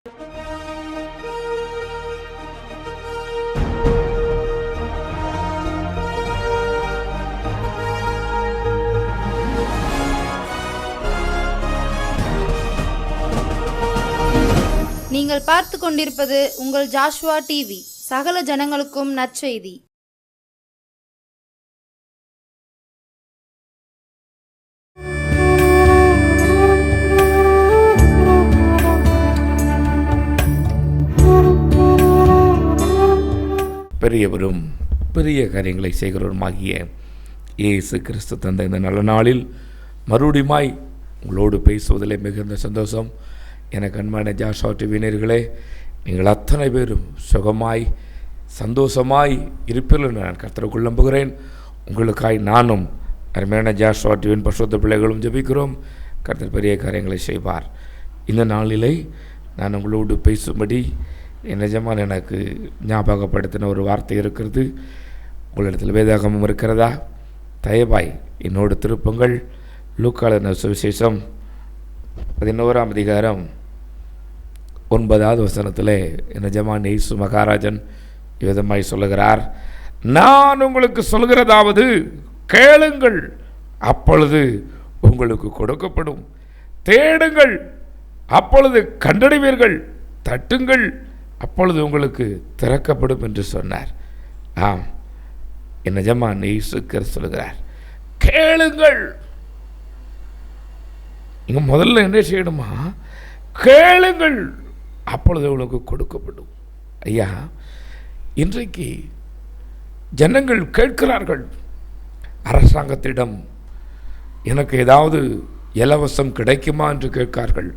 நீங்கள் பார்த்து கொண்டிருப்பது உங்கள் ஜாஷ்வா டிவி. சகல ஜனங்களுக்கும் நற்செய்தி. பெரியவரும் பெரிய காரியங்களை செய்கிறவருமாகிய இயேசு கிறிஸ்து தந்த இந்த நல்ல நாளில் மறுபடியுமாய் உங்களோடு பேசுவதிலே மிகுந்த சந்தோஷம். எனக்கு அன்பான ஜாஷ்வா டிவி நேயர்களே, நீங்கள் அத்தனை பேரும் சுகமாய் சந்தோஷமாய் இருப்பீர்கள் நான் கர்த்தருக்குள் நம்புகிறேன். உங்களுக்காய் நானும் அருமையான ஜாஷ்வா டிவியின் பரிசுத்த பிள்ளைகளும் ஜெபிக்கிறோம். கர்த்தர் பெரிய காரியங்களை செய்வார். இந்த நாளிலே நான் உங்களோடு பேசும்படி நிஜமான எனக்கு ஞாபகப்படுத்தின ஒரு வார்த்தை இருக்கிறது. உங்களிடத்தில் வேதாகமம் இருக்கிறதா? தயவாய் என்னோடு திருப்புங்கள். லூக்கான சுவிசேஷம் 11ஆம் அதிகாரம் 9வது வசனத்தில் நிஜமான இயேசு மகாராஜன் விதமாய் சொல்லுகிறார், நான் உங்களுக்கு சொல்கிறதாவது கேளுங்கள், அப்பொழுது உங்களுக்கு கொடுக்கப்படும். தேடுங்கள், அப்பொழுது கண்டடைவீர்கள். தட்டுங்கள், அப்பொழுது உங்களுக்கு திறக்கப்படும் என்று சொன்னார். ஆம், என் நிஜமான இயேசு கிறிஸ்து சொல்லுகிறார், கேளுங்கள். இங்கே முதல்ல என்ன செய்யணுமா? கேளுங்கள், அப்பொழுது உங்களுக்கு கொடுக்கப்படும். ஐயா, இன்றைக்கு ஜனங்கள் கேட்கிறார்கள். அரசாங்கத்திடம் எனக்கு ஏதாவது இலவசம் கிடைக்குமா என்று கேட்கிறார்கள்,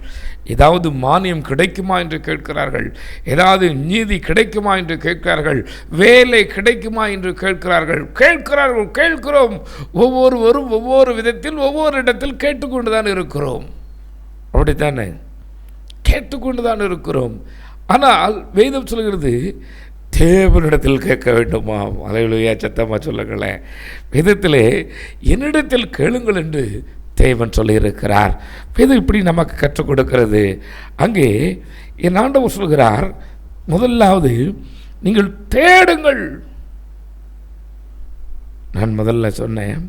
ஏதாவது மானியம் கிடைக்குமா என்று கேட்கிறார்கள், ஏதாவது நீதி கிடைக்குமா என்று கேட்கிறார்கள், வேலை கிடைக்குமா என்று கேட்கிறார்கள். கேட்கிறோம். ஒவ்வொருவரும் ஒவ்வொரு விதத்தில் ஒவ்வொரு இடத்தில் கேட்டுக்கொண்டு தான் இருக்கிறோம். அப்படித்தானே? கேட்டுக்கொண்டு தான் இருக்கிறோம். ஆனால் வேதம் சொல்கிறது, தேவனிடத்தில் கேட்க வேண்டுமா? அலையிலேயே சத்தமாக சொல்லுங்களேன். வேதத்திலே என்னிடத்தில் கேளுங்கள் என்று தேவன் சொல்லியிருக்கிறார். வேதம் இப்படி நமக்கு கற்றுக் கொடுக்கிறது. அங்கே என் ஆண்டவர் சொல்கிறார், முதலாவது நீங்கள் தேடுங்கள். நான் முதல்ல சொன்னேன்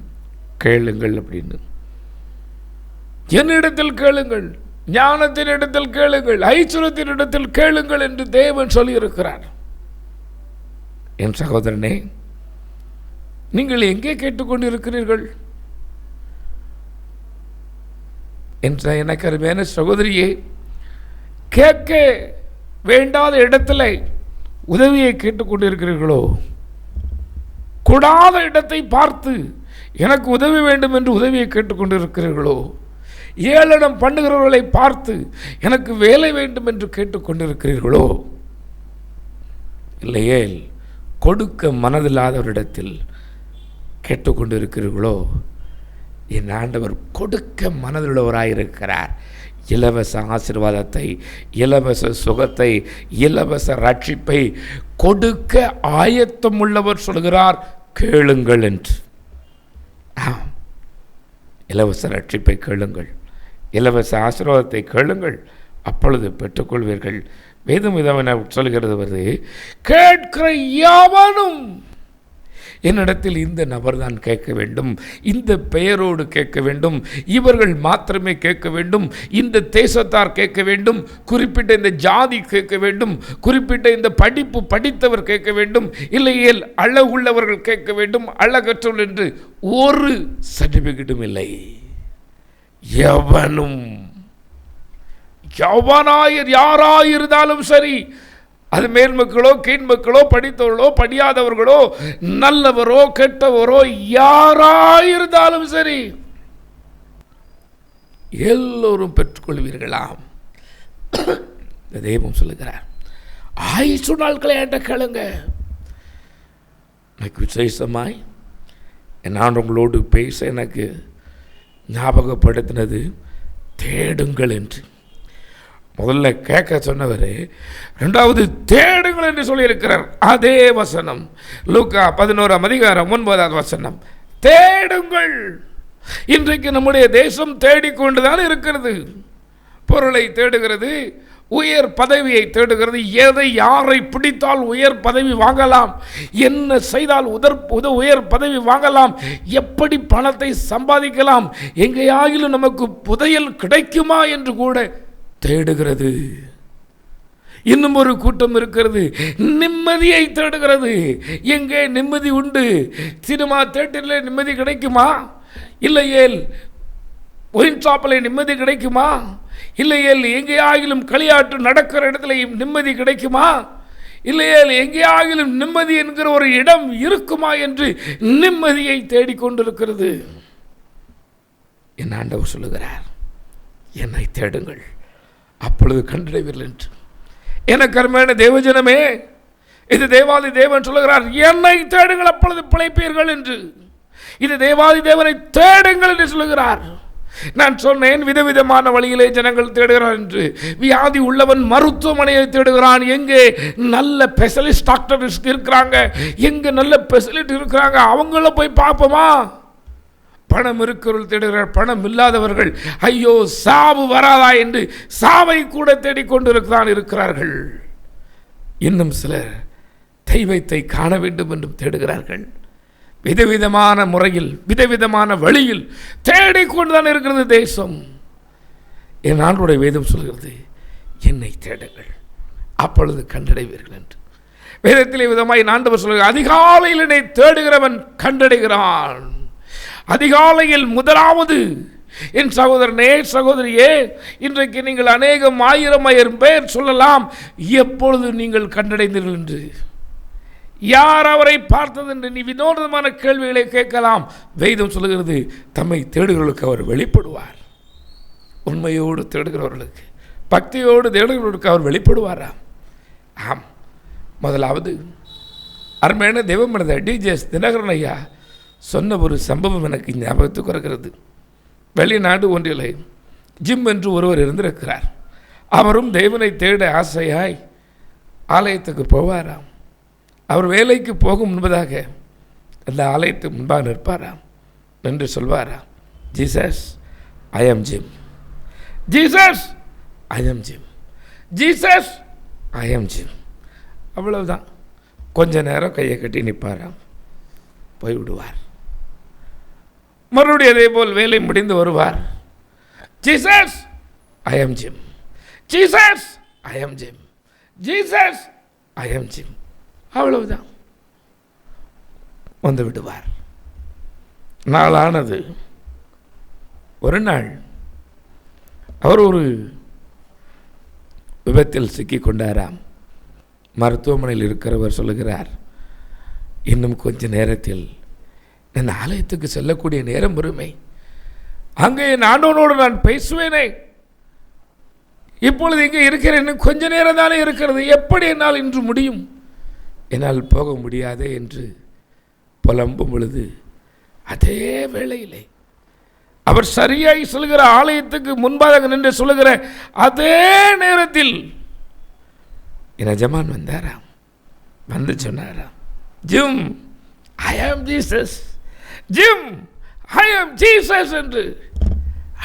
கேளுங்கள் அப்படின்னு. என்னிடத்தில் கேளுங்கள், ஞானத்தின் இடத்தில் கேளுங்கள், ஐஸ்வர்யத்தின் இடத்தில் கேளுங்கள் என்று தேவன் சொல்லியிருக்கிறார். என் சகோதரனே, நீங்கள் எங்கே கேட்டுக்கொண்டிருக்கிறீர்கள்? என்ற எனக்கு அருமையான சகோதரியே, கேட்க வேண்டாத இடத்துல உதவியை கேட்டுக்கொண்டிருக்கிறீர்களோ? கூடாத இடத்தை பார்த்து எனக்கு உதவி வேண்டும் என்று உதவியை கேட்டுக்கொண்டிருக்கிறீர்களோ? ஏளனம் பண்ணுகிறவர்களை பார்த்து எனக்கு வேலை வேண்டும் என்று கேட்டுக்கொண்டிருக்கிறீர்களோ? இல்லையே, கொடுக்க மனதில்லாதவரிடத்தில் கேட்டுக்கொண்டிருக்கிறீர்களோ? என் ஆண்டவர் கொடுக்க மனதுள்ளவராயிருக்கிறார். இலவச ஆசீர்வாதத்தை, இலவச சுகத்தை, இலவச ரட்சிப்பை கொடுக்க ஆயத்தம் உள்ளவர் சொல்கிறார், கேளுங்கள் என்று. ஆம், இலவச ரட்சிப்பை கேளுங்கள், இலவச ஆசீர்வாதத்தை கேளுங்கள், அப்பொழுது பெற்றுக்கொள்வீர்கள். வேதம் விதமான சொல்கிறது வருது, கேட்கிற யாவனும். என்னிடத்தில் இந்த நபர் தான் கேட்க வேண்டும், இந்த பெயரோடு கேட்க வேண்டும், இவர்கள் மாத்திரமே கேட்க வேண்டும், இந்த தேசத்தார் கேட்க வேண்டும், குறிப்பிட்ட இந்த ஜாதி கேட்க வேண்டும், குறிப்பிட்ட இந்த படிப்பு படித்தவர் கேட்க வேண்டும், இல்லையேல் அழகுள்ளவர்கள் கேட்க வேண்டும், அழகற்றவர்கள் என்று ஒரு சர்டிபிகேட்டும் இல்லை. எவனும் யாராயிருந்தாலும் சரி, அது மேன்மக்களோ கீழ்மக்களோ படித்தவர்களோ படியாதவர்களோ நல்லவரோ கெட்டவரோ யாராயிருந்தாலும் சரி, எல்லோரும் பெற்றுக்கொள்வீர்களாம். தெய்வம் சொல்லுகிறார், ஆயுசு நாட்களை என்கிட்ட கேளுங்க. எனக்கு விசேஷமாய் நான் உங்களோடு பேச எனக்கு ஞாபகப்படுத்தினது தேடுங்கள் என்று. முதல்ல கேட்க சொன்னவர், இரண்டாவது தேடுங்கள் என்று சொல்லியிருக்கிறார். அதே வசனம் லூக்கா 11ஆம் அதிகாரம் 9வது வசனம், தேடுங்கள். இன்றைக்கு நம்முடைய தேசம் தேடிக்கொண்டுதான் இருக்கிறது. பொருளை தேடுகிறது, உயர் பதவியை தேடுகிறது. எதை யாரை பிடித்தால் உயர் பதவி வாங்கலாம், என்ன செய்தால் உயர் பதவி வாங்கலாம், எப்படி பணத்தை சம்பாதிக்கலாம், எங்கேயாயிலும் நமக்கு புதையல் கிடைக்குமா என்று கூட தேடுகிறது. இன்னும் ஒரு கூட்டம் இருக்கிறது, நிம்மதியை தேடுகிறது. எங்கே நிம்மதி உண்டு? சினிமா தியேட்டரில் நிம்மதி கிடைக்குமா? இல்லையேல் ஒயின் ஷாப்பில் நிம்மதி கிடைக்குமா? இல்லையேல் எங்கேயாகிலும் களியாட்டு நடக்கிற இடத்துல நிம்மதி கிடைக்குமா? இல்லையேல் எங்கேயாகிலும் நிம்மதி என்கிற ஒரு இடம் இருக்குமா என்று நிம்மதியை தேடிக்கொண்டிருக்கிறது. என் ஆண்டவர் சொல்லுகிறார், என்னை தேடுங்கள், அப்பொழுது கண்டடைவீர்கள் என்று. எனக்கு அருமையான தேவஜனமே, இது தேவாதி தேவன் சொல்லுகிறார், என்னை தேடுங்கள் அப்பொழுது பிழைப்பீர்கள் என்று. இது தேவாதி தேவனை தேடுங்கள் என்று சொல்லுகிறார். நான் சொன்னேன், விதவிதமான வழியிலே ஜனங்கள் தேடுகிறார் என்று. வியாதி உள்ளவன் மருத்துவமனையை தேடுகிறான். எங்கே நல்ல ஸ்பெஷலிஸ்ட் டாக்டர் இருக்கிறாங்க, எங்கே நல்ல ஸ்பெஷலிஸ்ட் இருக்கிறாங்க, அவங்கள போய் பார்ப்போமா? பணம் இருக்கிறவர்கள் தேடுகிறார், பணம் இல்லாதவர்கள் ஐயோ சாவு வராதா என்று சாவை கூட தேடிக்கொண்டிருக்கிறான் இருக்கிறார்கள். இன்னும் சிலர் தெய்வத்தை காண வேண்டும் என்றும் தேடுகிறார்கள். விதவிதமான முறையில் விதவிதமான வழியில் தேடிக்கொண்டுதான் இருக்கிறது தேசம். என் ஆண்டவருடைய வேதம் சொல்கிறது, என்னை தேடுங்கள் அப்பொழுது கண்டடைவீர்கள் என்று. வேதத்திலே விதமாய் ஆண்டவர் சொல்கிறார், அதிகாலையில் என்னை தேடுகிறவன் கண்டடைகிறான். அதிகாலையில் முதலாவது என் சகோதரனே சகோதரியே, இன்றைக்கு நீங்கள் அநேகம் ஆயிரம் பேர் சொல்லலாம், எப்பொழுது நீங்கள் கண்டடைந்தீர்கள் என்று. யார் அவரை பார்த்தது என்று நீ வினோதமான கேள்விகளை கேட்கலாம். வேதம் சொல்லுகிறது, தம்மை தேடுகிறவர்களுக்கு அவர் வெளிப்படுவார். உண்மையோடு தேடுகிறவர்களுக்கு, பக்தியோடு தேடுகிறவர்களுக்கு அவர் வெளிப்படுவாராம். ஆம், முதலாவது அருமையான தெய்வமனித டிஜேஎஸ் தினகரன் ஐயா சொன்ன ஒரு சம்பவம் எனக்கு ஞாபகத்துக்கு வருகிறது. வெளிநாடு ஒன்றிலே ஜிம் என்று ஒருவர் இருந்திருக்கிறார். அவரும் தேவனை தேட ஆசையாய் ஆலயத்துக்கு போவாராம். அவர் வேலைக்கு போகும் முன்பதாக அந்த ஆலயத்துக்கு முன்பாக நிற்பாராம். என்று சொல்வாராம், ஜீசஸ் ஐ ஆம் ஜிம், ஜீசஸ் ஐ ஆம் ஜிம், ஜீசஸ் ஐ ஆம் ஜிம். அவ்வளவுதான். கொஞ்ச நேரம் கையை கட்டி நிற்பாராம், போய்விடுவார். மறுபடியும் அதே போல் வேலை முடிந்து வருவார், ஜீசஸ் ஐ ஆம் ஜிம், ஜீசஸ் ஐ ஆம் ஜிம், ஜீசஸ் ஐ ஆம் ஜிம். அவ்வளவுதான், வந்து விடுவார். நாளானது. ஒரு நாள் அவர் ஒரு விபத்தில் சிக்கிக் கொண்டாராம். மருத்துவமனையில் இருக்கிறவர் சொல்லுகிறார், இன்னும் கொஞ்ச நேரத்தில் என் ஆலயத்துக்கு செல்லக்கூடிய நேரம் வருமே, அங்கே என் ஆண்டவனோடு நான் பேசுவேனே, இப்பொழுது இங்கே இருக்கிறேன், கொஞ்ச நேரம் தானே இருக்கிறது, எப்படி என்னால் இன்று முடியும், என்னால் போக முடியாதே என்று புலம்பும் பொழுது, அதே வேளையிலே அவர் சரியாய் சொல்கிற ஆலயத்துக்கு முன்பாக நின்று சொல்லுகிற அதே நேரத்தில் என் எஜமான் வந்தாராம். வந்து சொன்னாராம், ஜிம் ஐ ஆம் ஜீசஸ், ஜிம் ஐ ஆம் ஜீசஸ் என்று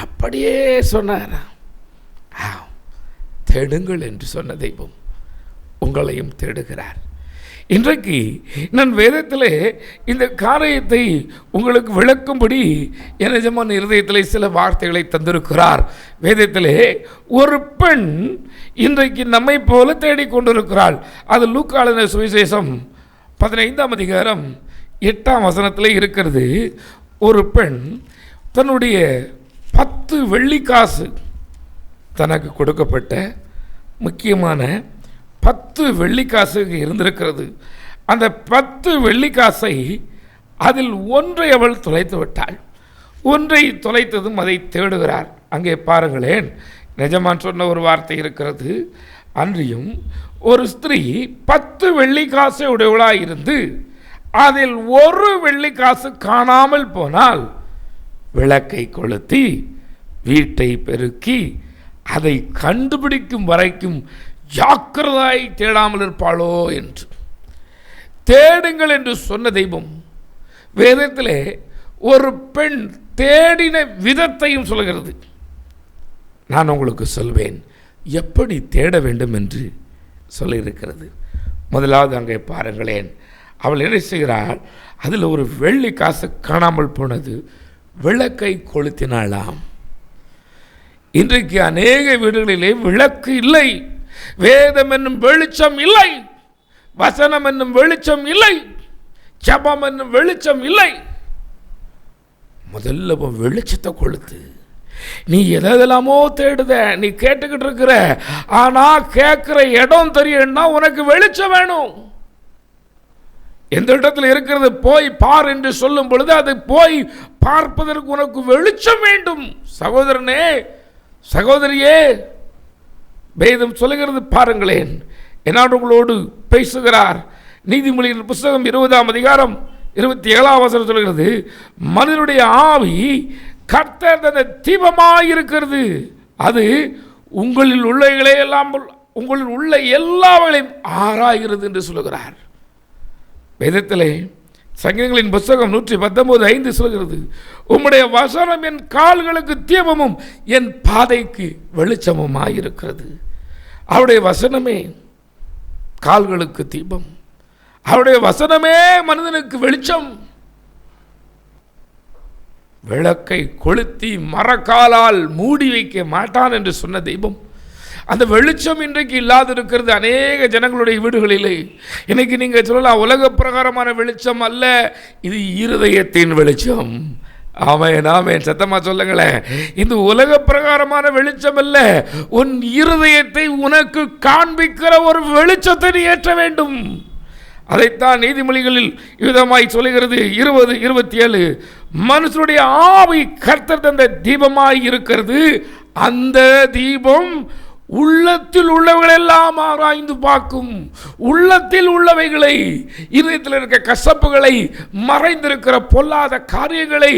அப்படியே சொன்னாராம். தேடுங்கள் என்று சொன்ன தெய்வம் உங்களையும் தேடுகிறார். இன்றைக்கு நான் வேதத்திலே இந்த காரியத்தை உங்களுக்கு விளக்கும்படி என் எஜமான் இருதயத்திலே சில வார்த்தைகளை தந்திருக்கிறார். வேதத்திலே ஒரு பெண் இன்றைக்கு நம்மை போல தேடிக்கொண்டிருக்கிறாள். அது லூக்கா எழுதின சுவிசேஷம் 15ஆம் அதிகாரம் 8ஆம் வசனத்திலே இருக்கிறது. ஒரு பெண் தன்னுடைய 10 வெள்ளிக்காசு, தனக்கு கொடுக்கப்பட்ட முக்கியமான 10 வெள்ளிக்காசு இருந்திருக்கிறது. அந்த 10 வெள்ளிக்காசை அதில் ஒன்றை அவள் தொலைத்து விட்டாள். ஒன்றை தொலைத்ததும் அதை தேடுகிறார். அங்கே பாருங்களேன், நிஜமான் சொன்ன ஒரு வார்த்தை இருக்கிறது. அன்றியும் ஒரு ஸ்திரீ 10 வெள்ளிக்காசை உடையவளாய் இருந்து அதில் ஒரு வெள்ளிக்காசு காணாமல் போனால் விளக்கை கொளுத்தி வீட்டை பெருக்கி அதை கண்டுபிடிக்கும் வரைக்கும் ஜாக்கிரதாய் தேடாமல் இருப்பாளோ என்று. தேடுங்கள் என்று சொன்ன தெய்வம் வேதத்திலே ஒரு பெண் தேடின விதத்தையும் சொல்கிறது. நான் உங்களுக்கு சொல்வேன், எப்படி தேட வேண்டும் என்று சொல்லியிருக்கிறது. முதலாவது அங்கே பாருங்களேன், அவள் என்ன செய்கிறாள், அதில் ஒரு வெள்ளி காசு காணாமல் போனது, விளக்கை கொளுத்தினாளாம். இன்றைக்கு அநேக வீடுகளிலே விளக்கு இல்லை, வேதம் என்னும் வெளிச்சம் இல்லை, வசனம் என்னும் வெளிச்சம் இல்லை, ஜெபம் என்னும் வெளிச்சம் இல்லை. முதல்ல வெளிச்சத்தை கொளுத்து. நீ எதெல்லாமோ தேடுத, நீ கேட்டுக்கிட்டு இருக்கிற, ஆனா கேட்கிற இடம் தெரியணும்னா உனக்கு வெளிச்சம் வேணும். எந்த இடத்துல இருக்கிறது போய் பார் என்று சொல்லும் பொழுது அது போய் பார்ப்பதற்கு உனக்கு வெளிச்சம் வேண்டும். சகோதரனே, சகோதரியே, வேதம் சொல்லுகிறது பாருங்களேன், என்னாடு உங்களோடு பேசுகிறார். நீதிமொழியின் புஸ்தகம் 20ஆம் அதிகாரம் 27ஆம் வசனம் சொல்கிறது, மனிதனுடைய ஆவி கர்த்தர் தந்த தீபமாயிருக்கிறது, அது உங்களில் உள்ளவைகளை எல்லாம் உங்களில் உள்ள எல்லாவற்றையும் ஆராய்கிறது என்று சொல்லுகிறார். வேதத்திலே சங்கீதங்களின் புஸ்தகம் 119:5 சொல்கிறது, உம்முடைய வசனம் என் கால்களுக்கு தீபமும் என் பாதைக்கு வெளிச்சமுமாயிருக்கிறது. அவருடைய வசனமே கால்களுக்கு தீபம், அவருடைய வசனமே மனிதனுக்கு வெளிச்சம். விளக்கை கொளுத்தி மரக்காலால் மூடி வைக்க மாட்டான் என்று சொன்ன தெய்வம், அந்த வெளிச்சம் இன்றைக்கு இல்லாது இருக்கிறது அநேக ஜனங்களுடைய வீடுகளிலே. இன்னைக்கு நீங்கள் சொல்லலாம், உலக பிரகாரமான வெளிச்சம் அல்ல, இது இருதயத்தின் வெளிச்சம். ஆமென், ஆமென், சத்தமா சொல்லுங்களேன். இந்த உலக பிரகாரமான வெளிச்சம் அல்ல, உன் இருதயத்தை உனக்கு காண்பிக்கிற ஒரு வெளிச்சத்தை நீ ஏற்ற வேண்டும். அதைத்தான் நீதிமொழிகளில் விதமாய் சொல்லுகிறது 20:27, மனுஷனுடைய ஆவி கர்த்தர் தந்த தீபமாய் இருக்கிறது, அந்த தீபம் உள்ளத்தில் உள்ளவைகளெல்லாம் ஆராய்ந்து பார்க்கும். உள்ளத்தில் உள்ளவைகளை, இதயத்தில் இருக்க கசப்புகளை, மறைந்திருக்கிற பொல்லாத காரியங்களை,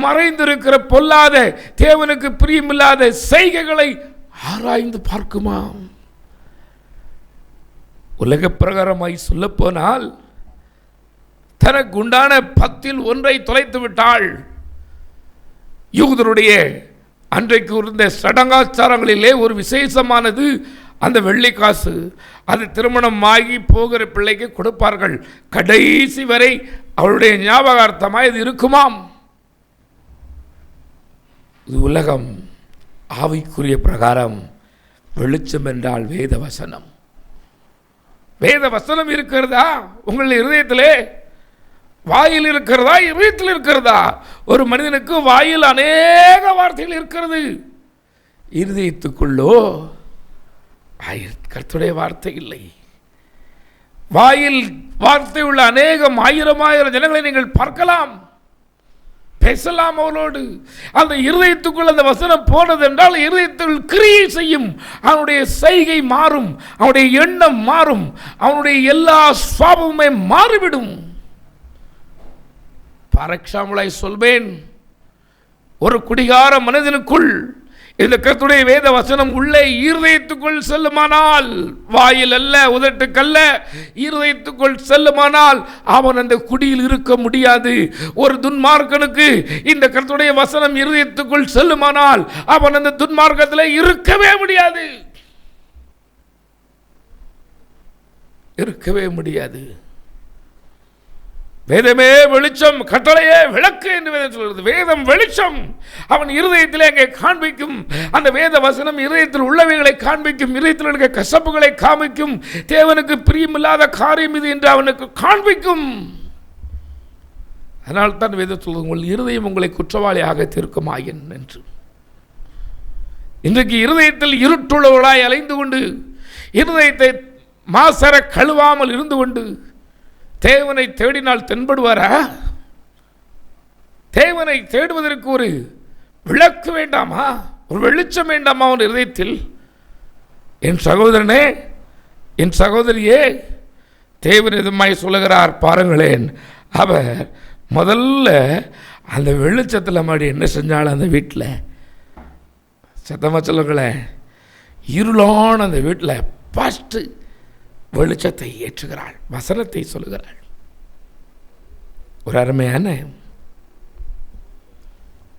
மறைந்திருக்கிற பொல்லாத தேவனுக்கு பிரியமில்லாத செய்கைகளை ஆராய்ந்து பார்க்குமா? உலக பிரகாரமாய் சொல்ல போனால் தனக்கு உண்டான 10இல் 1 தொலைத்து விட்டாள். யூதருடைய அன்றைக்கு இருந்த சடங்காச்சாரங்களிலே ஒரு விசேஷமானது அந்த வெள்ளிக்காசு. அது திருமணம் ஆகி போகிற பிள்ளைக்கு கொடுப்பார்கள். கடைசி வரை அவளுடைய ஞாபகார்த்தமாக இது இருக்குமாம். இது உலகம். ஆவிக்குரிய பிரகாரம் வெளிச்சம் என்றால் வேத வசனம். வேத வசனம் இருக்கிறதா உங்கள் இருதயத்திலே? வாயில் இருக்கிறதா, இதயத்தில் இருக்கிறதா? ஒரு மனிதனுக்கு வாயில் அநேக வார்த்தைகள் இருக்கிறது, இருதயத்துக்குள்ளோ கர்த்தருடைய வார்த்தை இல்லை. வாயில் வார்த்தை உள்ள அநேகம் ஆயிரம் ஜனங்களை நீங்கள் பார்க்கலாம், பேசலாம் அவளோடு. அந்த இருதயத்துக்குள் அந்த வசனம் போனது என்றால் இருதயத்தில் கிரியை செய்யும். அவனுடைய செய்கை மாறும், அவனுடைய எண்ணம் மாறும், அவனுடைய எல்லா சுவாபமுமே மாறிவிடும். பாரக்ஷாமலாய் சொல்வேன், ஒரு குடிகார மனிதனுக்குள் இந்த கர்த்தருடைய வேத வசனம் உள்ளே இருதயத்துக்குள் செல்லுமானால், வாயில் அல்ல, உதட்டுக்கல்ல, இருதயத்துக்குள் செல்லுமானால் அவன் அந்த குடியில் இருக்க முடியாது. ஒரு துன்மார்க்கனுக்கு இந்த கர்த்தருடைய வசனம் இருதயத்துக்குள் செல்லுமானால் அவன் அந்த துன்மார்க்கத்தில் இருக்கவே முடியாது, இருக்கவே முடியாது. வேதமே வெளிச்சம், கட்டளையே விளக்கு என்று வேதம் சொல்கிறது. வேதம் வெளிச்சம், அவன் இருதயத்திலே அங்கே காண்பிக்கும். அந்த வேத வசனம் இருதயத்தில் உள்ளவைகளை காண்பிக்கும், இருதயத்தில் இருக்க கசப்புகளை காமிக்கும், தேவனுக்கு பிரியமில்லாத காரியம் இது என்று அவனுக்கு காண்பிக்கும். அதனால் தான் வேதம் சொல்வது, உங்கள் இருதயம் உங்களை குற்றவாளியாக தீர்க்குமாயின் என்று. இன்றைக்கு இருதயத்தில் இருட்டுள்ளவர்களாய் அலைந்து கொண்டு, இருதயத்தை மாசர கழுவாமல் இருந்து கொண்டு தேவனை தேடினால் தென்படுவாரா? தேவனை தேடுவதற்கு ஒரு விளக்கு வேண்டாமா, ஒரு வெளிச்சம் வேண்டாமா அவன் இருதயத்தில்? என் சகோதரனே, என் சகோதரியே, தேவன் எதுமாய் சொல்லுகிறார் பாருங்களேன். அவர் முதல்ல அந்த வெளிச்சத்தில் மாடி என்ன செஞ்சாலும் அந்த வீட்டில், சத்தமாக சொல்லுங்களேன், இருளான அந்த வீட்டில் ஃபஸ்ட்டு வெளிச்சத்தை ஏற்றுகிறாள், வசனத்தை சொல்லுகிறாள். ஒரு அருமையான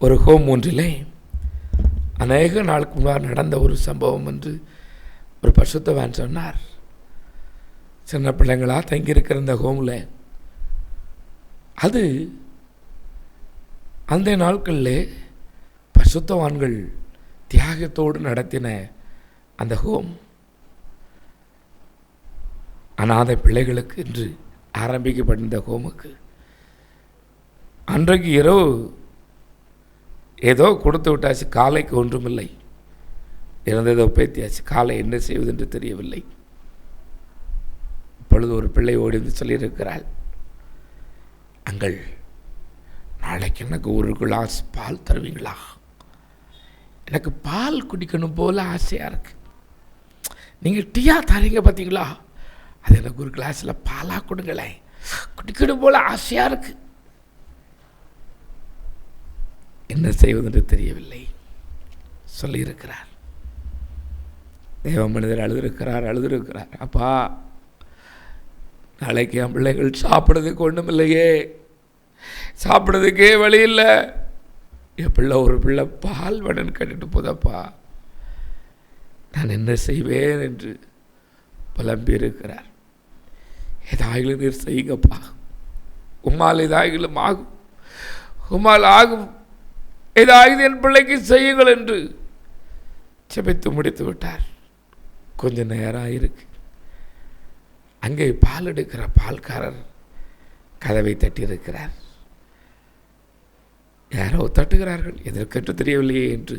ஒரு ஹோம் ஒன்றிலே அநேக நாளுக்கு முன்பாக நடந்த ஒரு சம்பவம் என்று ஒரு பரிசுத்தவான் சொன்னார், சின்ன பிள்ளைங்களா தங்கியிருக்கிற இந்த ஹோமில் அது அந்த நாட்களில் பரிசுத்தவான்கள் தியாகத்தோடு நடத்தின அந்த ஹோம் அநாதை பிள்ளைகளுக்கு என்று ஆரம்பிக்கப்பட்ட இந்த ஹோமுக்கு அன்றைக்கு இரவு ஏதோ கொடுத்து விட்டாச்சு, காலைக்கு ஒன்றுமில்லை, இருந்ததோ பேத்தியாச்சு, காலை என்ன செய்வது என்று தெரியவில்லை. இப்பொழுது ஒரு பிள்ளை ஓடி வந்து சொல்லியிருக்கிறாள், அங்கள் நாளைக்கு எனக்கு ஒரு கிளாஸ் பால் தருவீங்களா? எனக்கு பால் குடிக்கணும் போல ஆசையாக இருக்கு. நீங்கள் டீயா தரீங்க பார்த்தீங்களா, அது எனக்கு ஒரு கிளாஸில் பாலாக கொடுங்களேன், குடிக்கணும் போல ஆசையாக இருக்கு. என்ன செய்வதென்று தெரியவில்லை சொல்லியிருக்கிறார். தேவ மனிதர் அழுதிருக்கிறார், அப்பா நாளைக்கு என் பிள்ளைகள் சாப்பிட்றதுக்கு ஒன்றும் இல்லையே, சாப்பிட்றதுக்கே வழி இல்லை, என் பிள்ளை ஒரு பிள்ளை பால் வேணும்னு கேட்டுட்டு போதப்பா, நான் என்ன செய்வேன் என்று புலம்பி இருக்கிறார். ஏதாயிலும் நீர் செய்யுங்கப்பா, உம்மால் ஏதாயிலும் ஆகும், உம்மால் ஆகும், ஏதாவது என் பிள்ளைக்கு செய்யுங்கள் என்று செபித்து முடித்து விட்டார். கொஞ்ச நேரம் இருக்கு, அங்கே பால் எடுக்கிற பால்காரர் கதவை தட்டியிருக்கிறார். யாரோ தட்டுகிறார்கள், எதற்கென்று தெரியவில்லையே என்று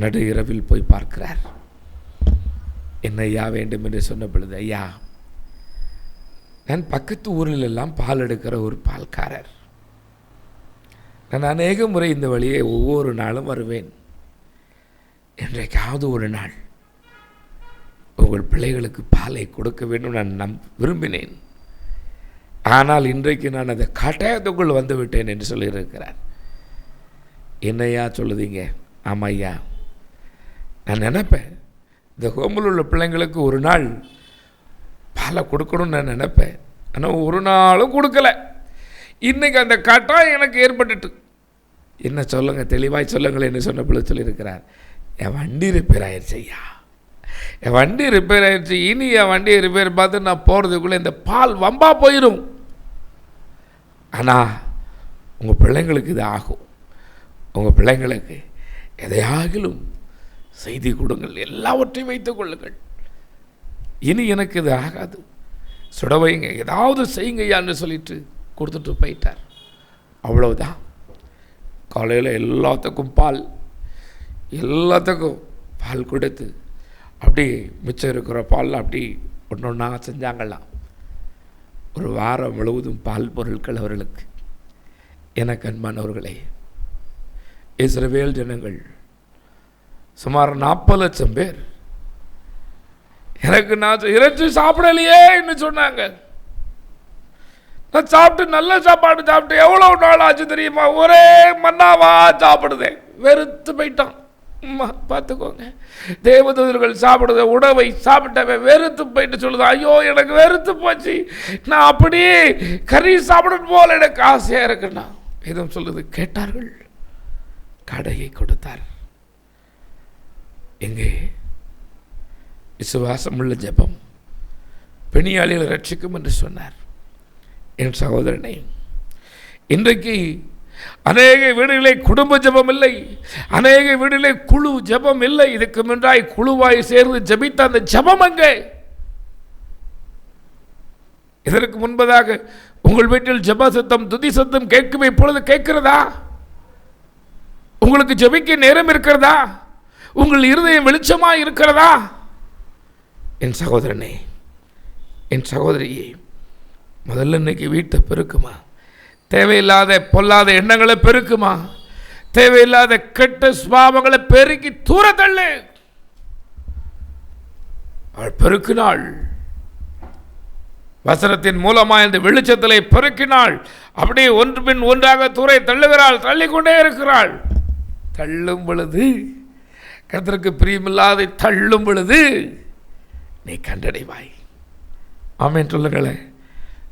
நடு இரவில் போய் பார்க்கிறார். என்ன ஐயா வேண்டும் என்று சொன்ன பொழுது, ஐயா நான் பக்கத்து ஊரில் எல்லாம் பால் எடுக்கிற ஒரு பால்காரர், நான் அநேக முறை இந்த வழியே ஒவ்வொரு நாளும் வருவேன், என்றைக்காவது ஒரு நாள் உங்கள் பிள்ளைகளுக்கு பாலை கொடுக்க வேண்டும் நான் விரும்பினேன், ஆனால் இன்றைக்கு நான் அதை கட்டாயத்துக்குள் வந்து விட்டேன் என்று சொல்லியிருக்கிறார். என்னையா சொல்லுதீங்க? ஆமாம் ஐயா, நான் நினைப்பேன் இந்த ஹோமில் உள்ள பிள்ளைங்களுக்கு ஒரு நாள் பாலை கொடுக்கணும்னு நான் நினைப்பேன், ஆனால் ஒரு நாளும் கொடுக்கல, இன்றைக்கி அந்த கட்டாயம் எனக்கு ஏற்பட்டுட்டு. என்ன சொல்லுங்கள், தெளிவாய் சொல்லுங்கள் என்று சொன்ன பிள்ளை சொல்லியிருக்கிறார். என் வண்டி ரிப்பேர் ஆயிடுச்சு ஐயா, என் வண்டி ரிப்பேர் ஆயிடுச்சு, இனி என் வண்டியை ரிப்பேர் பார்த்து நான் போகிறதுக்குள்ளே இந்த பால் வம்பா போயிடும், ஆனால் உங்கள் பிள்ளைங்களுக்கு இது ஆகும், உங்கள் பிள்ளைங்களுக்கு எதையாகிலும் செய்தி கொடுங்கள், எல்லாவற்றையும் வைத்துக் கொள்ளுங்கள், இனி எனக்கு இது ஆகாது, சுட வைங்க, ஏதாவது செய்யுங்கய்யான்னு சொல்லிட்டு கொடுத்துட்டு போயிட்டார். அவ்வளவுதான். காலையில் எல்லாத்துக்கும் பால் கொடுத்து அப்படி மிச்சம் இருக்கிற பால் அப்படி ஒன்று ஒன்றா செஞ்சாங்களாம். ஒரு வாரம் முழுவதும் பால் பொருட்கள் அவர்களுக்கு. எனக்கு அன்பானவர்களே, இஸ்ரவேல் ஜனங்கள் சுமார் 40 லட்சம் பேர் எனக்கு நான் இறைச்சி சாப்பிடலையே என்று சொன்னாங்க. நான் சாப்பிட்டு நல்ல சாப்பாடு சாப்பிட்டு எவ்வளோ நாள் ஆச்சு தெரியுமா, ஒரே மன்னாவா சாப்பிடுதேன், வெறுத்து போயிட்டான். பார்த்துக்கோங்க, தேவதூதர்கள் சாப்பிடுத உணவை சாப்பிட்டவன் வெறுத்து போயிட்டு சொல்லுது, ஐயோ எனக்கு வெறுத்து போச்சு, நான் அப்படியே கறி சாப்பிடணும் போல எனக்கு ஆசையாக இருக்குன்னா எதுவும் சொல்லுது. கேட்டார்கள், கடையை கொடுத்தார். எங்கே விசுவாசமுள்ள ஜெபம் பெணியாளிகளை ரட்சிக்கும் என்று சொன்னார். என் சகோதரனே, இன்றைக்கு அநேக வீடுகளே குடும்ப ஜெபம் இல்லை, அநேக வீடுகளே குழு ஜெபம் இல்லை. இதுக்கு முன்றாய் குழுவாய் சேர்ந்து ஜெபித்த அந்த ஜெபம் அங்கே. இதற்கு முன்பதாக உங்கள் வீட்டில் ஜெப சத்தம் துதி சத்தம் கேட்கும், இப்பொழுது கேட்கிறதா? உங்களுக்கு ஜெபிக்க நேரம் இருக்கிறதா? உங்கள் இருதயம் வெளிச்சமா இருக்கிறதா? என் சகோதரனே, என் சகோதரியே, முதல்ல இன்னைக்கு வீட்டை பெருக்குமா, தேவையில்லாத பொல்லாத எண்ணங்களை பெருக்குமா, தேவையில்லாத கெட்ட சுபாவங்களை பெருக்கி தூர தள்ளு. அவள் பெருக்கினாள், வசனத்தின் மூலமா இந்த வெளிச்சத்திலே பெருக்கினாள். அப்படியே ஒன்று பின் ஒன்றாக தூரை தள்ளுகிறாள், தள்ளிக்கொண்டே இருக்கிறாள். தள்ளும் பொழுது, கர்த்தருக்கு பிரியமில்லாத தள்ளும் பொழுது நீ கண்டடைவாய். ஆமென் சொல்லுங்களேன்,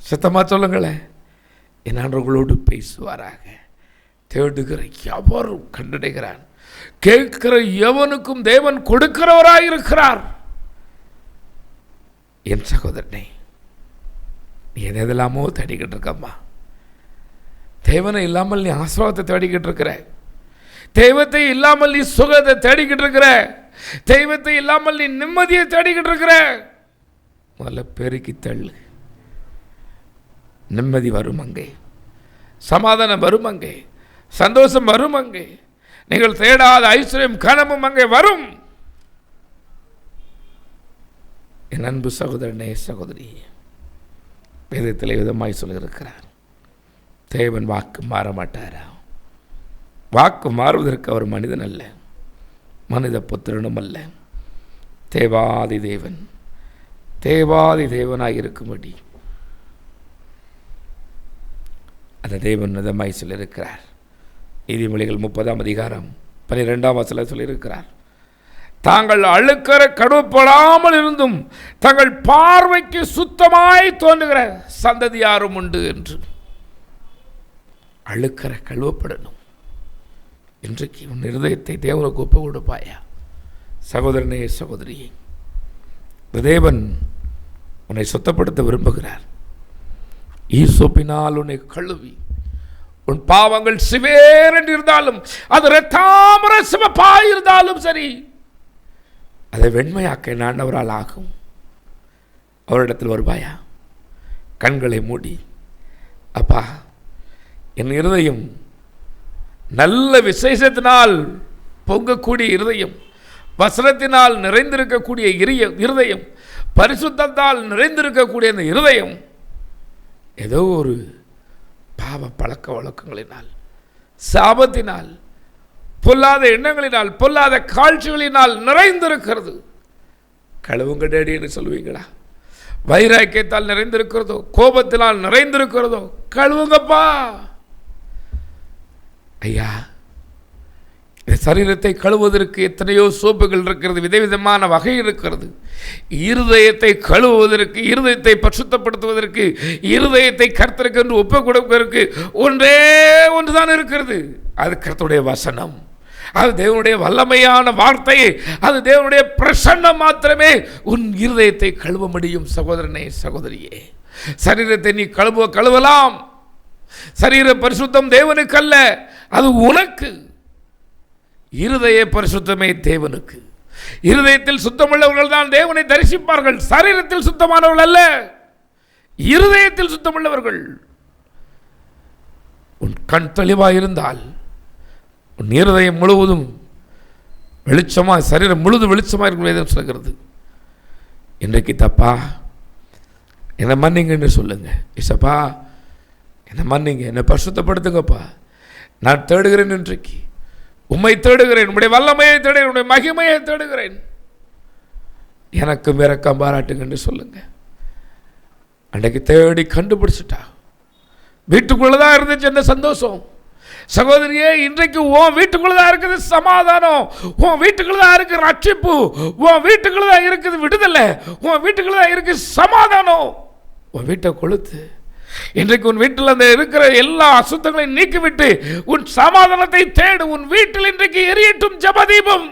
சத்தமா சொல்லுங்களேன். என் உங்களோடு பேசுவாராக. தேடுகிற எவரும் கண்டடைகிறான், கேட்கிற எவனுக்கும் தேவன் கொடுக்கிறவராயிருக்கிறார். என் சகோதரனே, நீ எதெல்லாமோ தேடிக்கிட்டு இருக்கம்மா. தேவனை இல்லாமல் நீ ஆசீர்வாதத்தை தேடிக்கிட்டு இருக்கிற, தெய்வத்தை இல்லாமல் நீ சுகத்தை தேடிக்கிட்டு இருக்கிற, தெய்வத்தை இல்லாமல் நீ நிம்மதியை தேடிக்கிட்டு இருக்கிற. முதல்ல பெருக்கி தள்ளு. நிம்மதி வரும் அங்கே, சமாதானம் வரும் அங்கே, சந்தோஷம் வரும் அங்கே, நீங்கள் தேடாத ஐஸ்வர்யம் கனமும் அங்கே வரும். என் அன்பு சகோதரனே, சகோதரி, வேதத்தில் விதமாய் சொல்லியிருக்கிறார், தேவன் வாக்கு மாற மாட்டாரா? வாக்கு மாறுவதற்கு அவர் மனிதன் அல்ல, மனித புத்திரனும் அல்ல. தேவாதி தேவன், தேவாதி தேவனாய் இருக்கும்படி அந்த தேவன் விதமாய் சொல்லியிருக்கிறார். நீதிமொழிகள் 30ஆம் அதிகாரம் 12ஆம் வசனத்தில் சொல்லியிருக்கிறார், தாங்கள் அழுக்கற கடுப்படாமல் இருந்தும் தங்கள் பார்வைக்கு சுத்தமாய் தோன்றுகிற சந்ததி யாரும் உண்டு என்று. அழுக்கற கழுவப்படணும். இன்றைக்கு உன் இருதயத்தை தேவனுக்கு ஒப்பு கொடுப்பாயா? சகோதரனே, சகோதரியே, தேவன் உன்னை சுத்தப்படுத்த விரும்புகிறார். ஈசோப்பினால் உன்னை கழுவி, உன் பாவங்கள் சிவேரென்று இருந்தாலும் அது இரத்தாம்பர சிவப்பாய் இருந்தாலும் சரி, அதை வெண்மையாக்க ஆண்டவரால் ஆகும். அவரிடத்தில் வருவாயா? கண்களை மூடி, அப்பா, என் இருதயம் நல்ல விசேஷத்தினால் பொங்கக்கூடிய இருதயம், வசனத்தினால் நிறைந்திருக்கக்கூடிய இருதயம், பரிசுத்தத்தால் நிறைந்திருக்கக்கூடிய அந்த இருதயம் ஏதோ ஒரு பாவ பழக்க வழக்கங்களினால், சாபத்தினால், பொல்லாத எண்ணங்களினால், பொல்லாத காட்சிகளினால் நிறைந்திருக்கிறது. கழுவுங்க டேடி என்று சொல்லுவீங்களா? வைராக்கியத்தால் நிறைந்திருக்கிறதோ, கோபத்தினால் நிறைந்திருக்கிறதோ, கழுவுங்கப்பா. ஐயா, இந்த சரீரத்தை கழுவுவதற்கு எத்தனையோ சோப்புகள் இருக்கிறது, விதவிதமான வகை இருக்கிறது. இருதயத்தை கழுவுவதற்கு, இருதயத்தை பரிசுத்தப்படுத்துவதற்கு, இருதயத்தை கர்த்தருக்கு என்று ஒப்புக் கொடுப்பதற்கு ஒன்றே ஒன்றுதான் இருக்கிறது. அது கர்த்தருடைய வசனம், அது தேவனுடைய வல்லமையான வார்த்தை, அது தேவனுடைய பிரசன்னம் மாத்திரமே உன் இருதயத்தை கழுவ முடியும். சகோதரனே, சகோதரியே, சரீரத்தை நீ கழுவலாம். சரீர பரிசுத்தம் தேவனுக்கு அல்ல, அது உனக்கு. இருதய பரிசுத்தமே தேவனுக்கு. இருதயத்தில் சுத்தமுள்ளவர்கள் தான் தேவனை தரிசிப்பார்கள். சரீரத்தில் சுத்தமானவர்கள் அல்ல, இருதயத்தில் சுத்தமுள்ளவர்கள். உன் கண் தெளிவாக இருந்தால் உன் இருதயம் முழுவதும் வெளிச்சமாக, சரீரம் முழுவதும் வெளிச்சமாக இருக்கும் சொல்கிறது. இன்றைக்கு தப்பா என்னை மன்னிங்கன்னு சொல்லுங்க. இசப்பா, என்னை மன்னிங்க, என்னை பரிசுத்தப்படுத்துங்கப்பா. நான் தேடுகிறேன், இன்றைக்கு உம்மை தேடுகிறேன், உம்முடைய வல்லமையை தேடுகிறேன், உம்முடைய மகிமையை தேடுகிறேன், எனக்கும் இரக்கம் பாராட்டுங்கன்னு சொல்லுங்க. அன்றைக்கு தேடி கண்டுபிடிச்சிட்டா வீட்டுக்குள்ளதான் இருந்துச்சு அந்த சந்தோஷம். சகோதரியே, இன்றைக்கு உன் வீட்டுக்குள்ளதான் இருக்குது சமாதானம், உன் வீட்டுக்குள்ளதான் இருக்கு ரட்சிப்பு, உன் வீட்டுக்குள்ளதான் இருக்குது விடுதலை, உன் வீட்டுக்குள்ளதான் இருக்கு சமாதானம். உன் வீட்டை கொளுத்து. இன்றைக்கு உன் வீட்டில் அந்த இருக்கிற எல்லா அசுத்தங்களையும் நீக்கிவிட்டு உன் சமாதானத்தை தேடு. உன் வீட்டில் இன்றைக்கு எரியட்டும் ஜபதீபம்.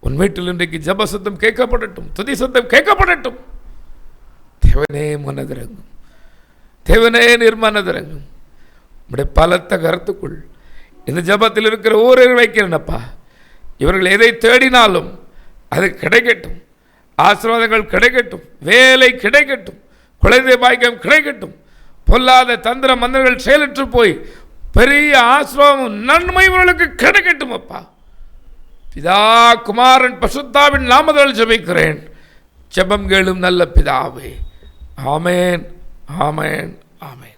உன் வீட்டில் இன்றைக்கு ஜப சத்தம் கேட்கப்படட்டும், துதி சத்தம் கேட்கப்படட்டும். தேவனே மனதிறங்கும், தேவனே நிர்மனதிறங்கும். உடைய பலத்த கருத்துக்குள் இந்த ஜபத்தில் இருக்கிற ஊரே வைக்கிறேனப்பா. இவர்கள் எதை தேடினாலும் அது கிடைக்கட்டும், ஆசீர்வாதங்கள் கிடைக்கட்டும், வேலை கிடைக்கட்டும், குழந்தை பாக்கியம் கிடைக்கட்டும், பொல்லாத தந்திர மந்திரங்கள் செயலற்று போய் பெரிய ஆசீர்வாதம் நன்மை இவர்களுக்கு கிடைக்கட்டும். அப்பா, பிதா குமாரன் பசுத்தாவின் நாமத்தால் ஜெபிக்கிறேன். ஜெபம் கேளும் நல்ல பிதாவே. ஆமேன், ஆமேன், ஆமேன்.